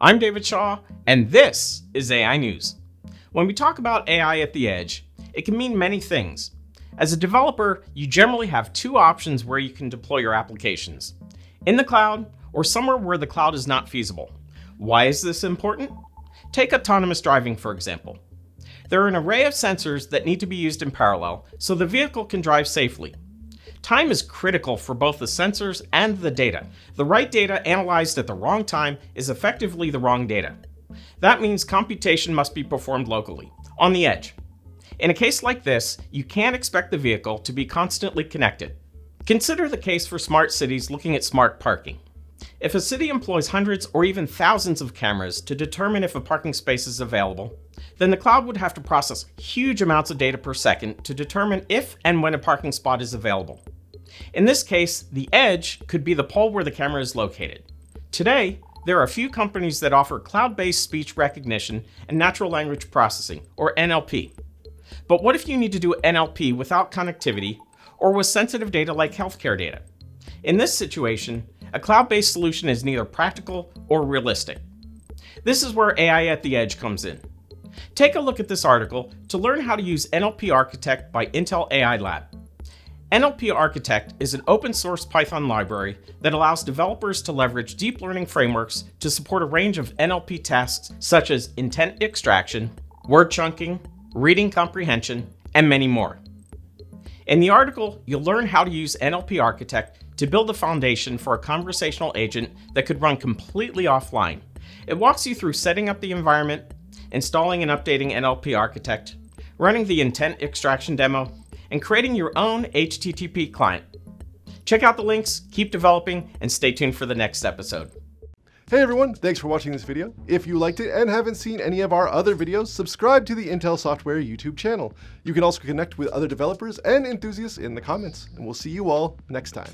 I'm David Shaw, and this is AI News. When we talk about AI at the edge, it can mean many things. As a developer, you generally have two options where you can deploy your applications: in the cloud or somewhere where the cloud is not feasible. Why is this important? Take autonomous driving, for example. There are an array of sensors that need to be used in parallel so the vehicle can drive safely. Time is critical for both the sensors and the data. The right data analyzed at the wrong time is effectively the wrong data. That means computation must be performed locally, on the edge. In a case like this, you can't expect the vehicle to be constantly connected. Consider the case for smart cities looking at smart parking. If a city employs hundreds or even thousands of cameras to determine if a parking space is available, then the cloud would have to process huge amounts of data per second to determine if and when a parking spot is available. In this case, the edge could be the pole where the camera is located. Today, there are a few companies that offer cloud-based speech recognition and natural language processing, or NLP. But what if you need to do NLP without connectivity or with sensitive data like healthcare data? In this situation, a cloud-based solution is neither practical or realistic. This is where AI at the edge comes in. Take a look at this article to learn how to use NLP Architect by Intel AI Lab. NLP Architect is an open source Python library that allows developers to leverage deep learning frameworks to support a range of NLP tasks such as intent extraction, word chunking, reading comprehension, and many more. In the article, you'll learn how to use NLP Architect to build a foundation for a conversational agent that could run completely offline. It walks you through setting up the environment, installing and updating NLP Architect, running the intent extraction demo, and creating your own HTTP client. Check out the links, keep developing, and stay tuned for the next episode. Hey everyone, thanks for watching this video. If you liked it and haven't seen any of our other videos, subscribe to the Intel Software YouTube channel. You can also connect with other developers and enthusiasts in the comments, and we'll see you all next time.